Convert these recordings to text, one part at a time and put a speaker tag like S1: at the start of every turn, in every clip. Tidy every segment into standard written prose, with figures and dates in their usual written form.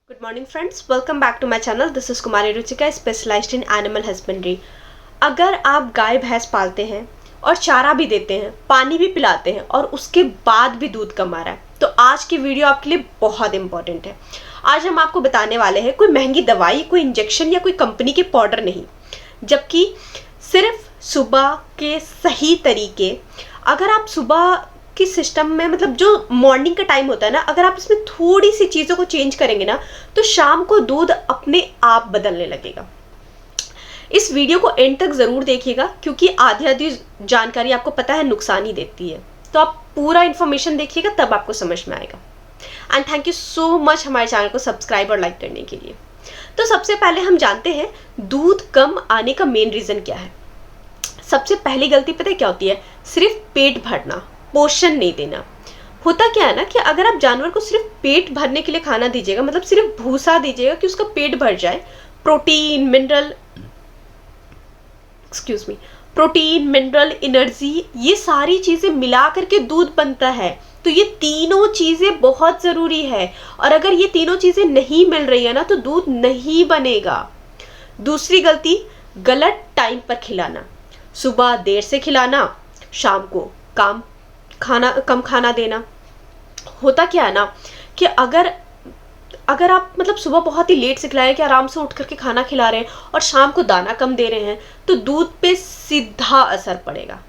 S1: Good morning friends, welcome back to my channel. This is Kumari Ruchika, specialized in animal husbandry. अगर आप गाय भैंस पालते हैं और चारा भी देते हैं, पानी भी पिलाते हैं और उसके बाद भी दूध कम आ रहा है, तो आज की वीडियो आपके लिए बहुत इंपॉर्टेंट है। आज हम आपको बताने वाले हैं कोई महंगी दवाई, कोई इंजेक्शन या कोई कंपनी के पाउडर नहीं, जबकि सिर्फ सुबह के सही तरीके, अगर आप सुबह कि सिस्टम में मतलब जो मॉर्निंग का टाइम होता है ना, अगर आप इसमें थोड़ी सी चीज़ों को चेंज करेंगे ना, तो शाम को दूध अपने आप बदलने लगेगा। इस वीडियो को एंड तक ज़रूर देखिएगा, क्योंकि आधी जानकारी आपको पता है नुकसान ही देती है। तो आप पूरा इन्फॉर्मेशन देखिएगा, तब आपको समझ में आएगा। And thank you so much हमारे चैनल को सब्सक्राइब और लाइक करने के लिए। तो सबसे पहले हम जानते हैं दूध कम आने का मेन रीज़न क्या है। सबसे पहली गलती पता है क्या होती है? सिर्फ पेट भरना, पोषण नहीं देना। होता क्या है ना कि अगर आप जानवर को सिर्फ पेट भरने के लिए खाना दीजिएगा, मतलब सिर्फ भूसा दीजिएगा कि उसका पेट भर जाए, प्रोटीन मिनरल एनर्जी, ये सारी चीजें मिला करके दूध बनता है। तो ये तीनों चीजें बहुत जरूरी है, और अगर ये तीनों चीजें नहीं मिल रही है ना, तो दूध नहीं बनेगा। दूसरी गलती, गलत टाइम पर खिलाना। सुबह देर से खिलाना, शाम को कम खाना देना। होता क्या है ना कि अगर आप मतलब सुबह बहुत ही लेट से खिलाएं कि आराम से उठ करके खाना खिला रहे हैं और शाम को दाना कम दे रहे हैं, तो दूध पे सीधा असर पड़ेगा।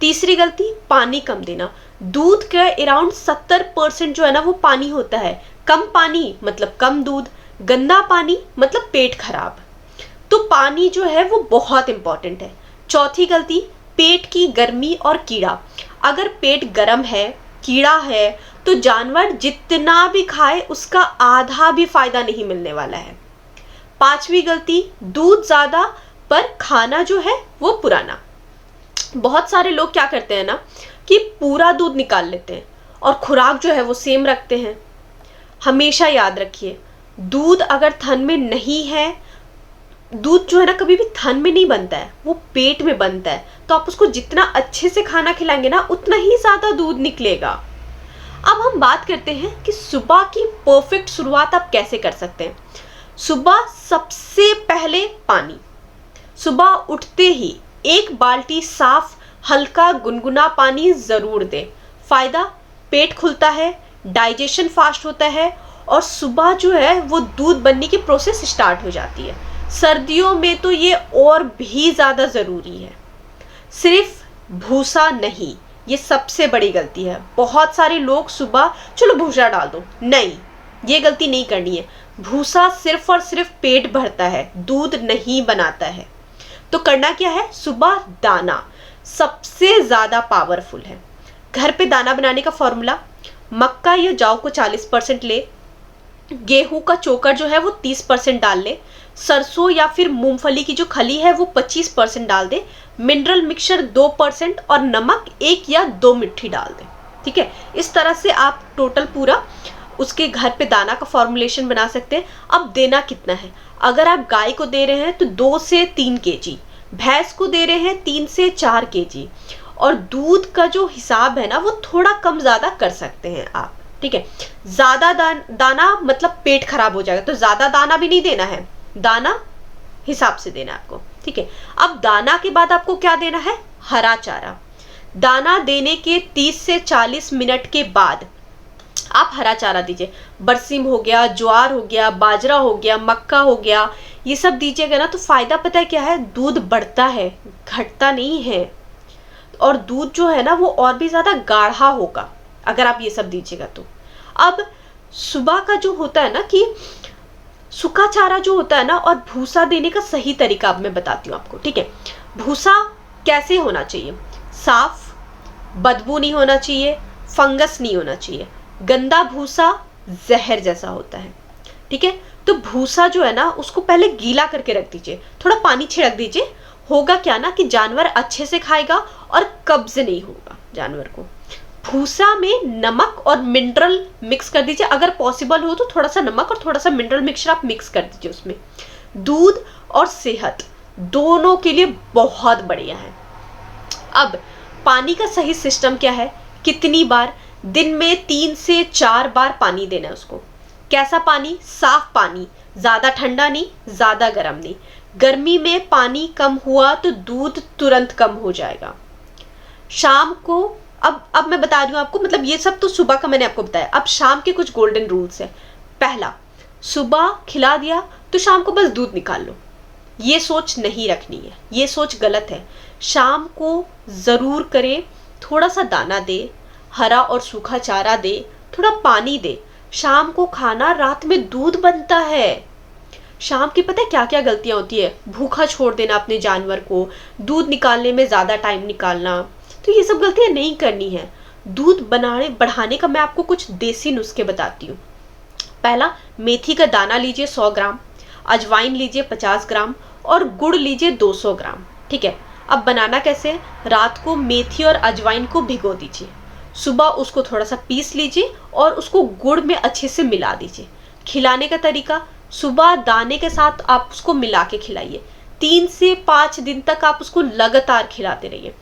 S1: तीसरी गलती, पानी कम देना। दूध का अराउंड 70% जो है ना वो पानी होता है। कम पानी मतलब कम दूध, गंदा पानी मतलब पेट खराब। तो पानी जो है वो बहुत इंपॉर्टेंट है। चौथी गलती, पेट की गर्मी और कीड़ा। अगर पेट गर्म है, कीड़ा है, तो जानवर जितना भी खाए उसका आधा भी फायदा नहीं मिलने वाला है। पांचवी गलती, दूध ज्यादा पर खाना जो है वो पुराना। बहुत सारे लोग क्या करते हैं ना कि पूरा दूध निकाल लेते हैं और खुराक जो है वो सेम रखते हैं। हमेशा याद रखिए, दूध अगर थन में नहीं है, दूध जो है ना कभी भी थन में नहीं बनता है, वो पेट में बनता है। तो आप उसको जितना अच्छे से खाना खिलाएंगे ना, उतना ही ज्यादा दूध निकलेगा। अब हम बात करते हैं कि सुबह की परफेक्ट शुरुआत आप कैसे कर सकते हैं। सुबह सबसे पहले पानी, सुबह उठते ही 1 बाल्टी साफ हल्का गुनगुना पानी जरूर दें। फायदा, पेट खुलता है, डाइजेशन फास्ट होता है, और सुबह जो है वो दूध बनने की प्रोसेस स्टार्ट हो जाती है। सर्दियों में तो ये और भी ज़्यादा ज़रूरी है। सिर्फ भूसा नहीं, ये सबसे बड़ी गलती है। बहुत सारे लोग सुबह चलो भूसा डाल दो, नहीं, ये गलती नहीं करनी है। भूसा सिर्फ और सिर्फ पेट भरता है, दूध नहीं बनाता है। तो करना क्या है? सुबह दाना सबसे ज़्यादा पावरफुल है। घर पे दाना बनाने का फॉर्मूला, मक्का या जौ को 40% ले, गेहूं का चोकर जो है वो 30% डाल ले, सरसों या फिर मूंगफली की जो खली है वो 25% डाल दे, मिनरल मिक्सचर 2% और नमक 1 या 2 मुट्ठी डाल दे। ठीक है, इस तरह से आप टोटल पूरा उसके घर पे दाना का फॉर्मुलेशन बना सकते हैं। अब देना कितना है? अगर आप गाय को दे रहे हैं तो 2 से 3 kg, भैंस को दे रहे हैं 3 से 4 kg, और दूध का जो हिसाब है ना वो थोड़ा कम ज़्यादा कर सकते हैं आप। ठीक है, ज़्यादा दाना मतलब पेट खराब हो जाएगा, तो ज़्यादा दाना भी नहीं देना है, दाना हिसाब से देना है आपको। ठीक है, अब दाना के बाद आपको क्या देना है? हरा चारा। दाना देने के 30 से 40 मिनट के बाद आप हरा चारा दीजिए। बरसीम हो गया, ज्वार हो गया, बाजरा हो गया, मक्का हो गया, ये सब दीजिएगा ना, तो फायदा पता है क्या है? दूध बढ़ता है, घटता नहीं है, और दूध जो है ना वो और भी ज्यादा गाढ़ा होगा अगर आप ये सब दीजिएगा तो। अब सुबह का जो होता है ना कि सूखा चारा जो होता है ना, और भूसा देने का सही तरीका अब मैं बताती हूँ आपको। ठीक है, भूसा कैसे होना चाहिए? साफ, बदबू नहीं होना चाहिए, फंगस नहीं होना चाहिए। गंदा भूसा जहर जैसा होता है। ठीक है, तो भूसा जो है ना उसको पहले गीला करके रख दीजिए, थोड़ा पानी छिड़क दीजिए। होगा क्या ना कि जानवर अच्छे से खाएगा और कब्ज नहीं होगा जानवर को। भूसा में नमक और मिनरल मिक्स कर दीजिए, अगर पॉसिबल हो तो थोड़ा सा नमक और थोड़ा सा मिनरल मिक्सचर आप मिक्स कर दीजिए उसमें। दूध और सेहत दोनों के लिए बहुत बढ़िया है। अब पानी का सही सिस्टम क्या है? कितनी बार दिन में 3 से 4 बार पानी देना है उसको। कैसा पानी? साफ पानी, ज़्यादा ठंडा नहीं, ज़्यादा गर्म नहीं। गर्मी में पानी कम हुआ तो दूध तुरंत कम हो जाएगा। शाम को अब मैं बता रही हूँ आपको, मतलब ये सब तो सुबह का मैंने आपको बताया। अब शाम के कुछ गोल्डन रूल्स है। पहला, सुबह खिला दिया तो शाम को बस दूध निकाल लो, ये सोच नहीं रखनी है, ये सोच गलत है। शाम को ज़रूर करे, थोड़ा सा दाना दे, हरा और सूखा चारा दे, थोड़ा पानी दे। शाम को खाना, रात में दूध बनता है। शाम की पता है क्या क्या गलतियां होती है? भूखा छोड़ देना अपने जानवर को, दूध निकालने में ज़्यादा टाइम निकालना। तो ये सब गलतियां नहीं करनी है। दूध बढ़ाने का मैं आपको कुछ देसी नुस्खे बताती हूँ। पहला, मेथी का दाना लीजिए 100 ग्राम, अजवाइन लीजिए 50 ग्राम और गुड़ लीजिए 200 ग्राम। ठीक है। अब बनाना कैसे? रात को मेथी और अजवाइन को भिगो दीजिए, सुबह उसको थोड़ा सा पीस लीजिए और उसको गुड़ में अच्छे से मिला दीजिए। खिलाने का तरीका, सुबह दाने के साथ आप उसको मिला के खिलाइए। 3 से 5 दिन तक आप उसको लगातार खिलाते रहिए।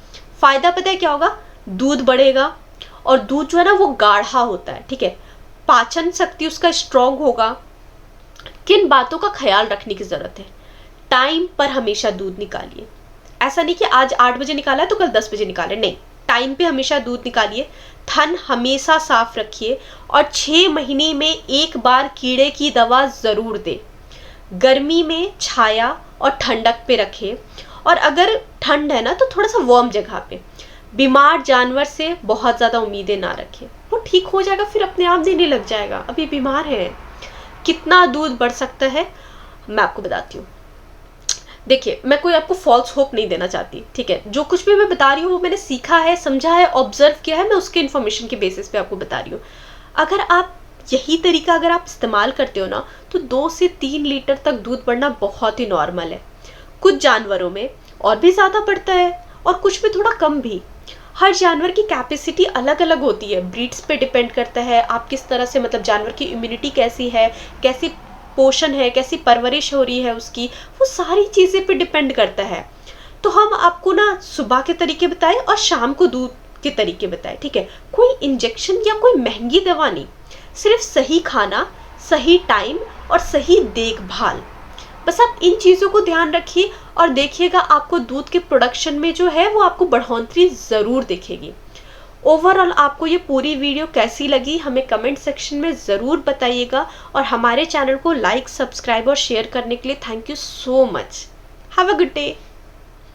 S1: फायदा पता है क्या होगा? दूध बढ़ेगा और दूध जो है ना वो गाढ़ा होता है। ठीक है। पाचन शक्ति उसका स्ट्रांग होगा। किन बातों का ख्याल रखने की जरूरत है? टाइम पर हमेशा दूध निकालिए। ऐसा नहीं कि आज 8 बजे निकाला है तो कल 10 बजे निकाले, नहीं, टाइम पे हमेशा दूध निकालिए। थन हमेशा साफ रखिए और 6 महीने में एक बार कीड़े की दवा जरूर दे। गर्मी में छाया और ठंडक पे रखें, और अगर ठंड है ना तो थोड़ा सा वार्म जगह पे। बीमार जानवर से बहुत ज़्यादा उम्मीदें ना रखें, वो ठीक हो जाएगा फिर अपने आप देने लग जाएगा, अभी बीमार है। कितना दूध बढ़ सकता है मैं आपको बताती हूँ। देखिए, मैं कोई आपको फॉल्स होप नहीं देना चाहती, ठीक है। जो कुछ भी मैं बता रही हूँ वो मैंने सीखा है, समझा है, ऑब्जर्व किया है, मैं उसके इन्फॉर्मेशन के बेसिस पे आपको बता रही हूँ। अगर आप यही तरीका अगर आप इस्तेमाल करते हो ना तो 2 से 3 लीटर तक दूध बढ़ना बहुत ही नॉर्मल है। कुछ जानवरों में और भी ज़्यादा बढ़ता है और कुछ में थोड़ा कम भी। हर जानवर की कैपेसिटी अलग अलग होती है, ब्रीड्स पे डिपेंड करता है, आप किस तरह से, मतलब जानवर की इम्यूनिटी कैसी है, कैसी पोषण है, कैसी परवरिश हो रही है उसकी, वो सारी चीज़ें पे डिपेंड करता है। तो हम आपको ना सुबह के तरीके बताएं और शाम को दूध के तरीके बताएं, ठीक है। कोई इंजेक्शन या कोई महंगी दवा नहीं, सिर्फ सही खाना, सही टाइम और सही देखभाल। बस आप इन चीज़ों को ध्यान रखिए और देखिएगा आपको दूध के प्रोडक्शन में जो है वो आपको बढ़ोतरी ज़रूर दिखेगी। ओवरऑल आपको ये पूरी वीडियो कैसी लगी हमें कमेंट सेक्शन में ज़रूर बताइएगा, और हमारे चैनल को लाइक, सब्सक्राइब और शेयर करने के लिए thank you so much. Have a good day.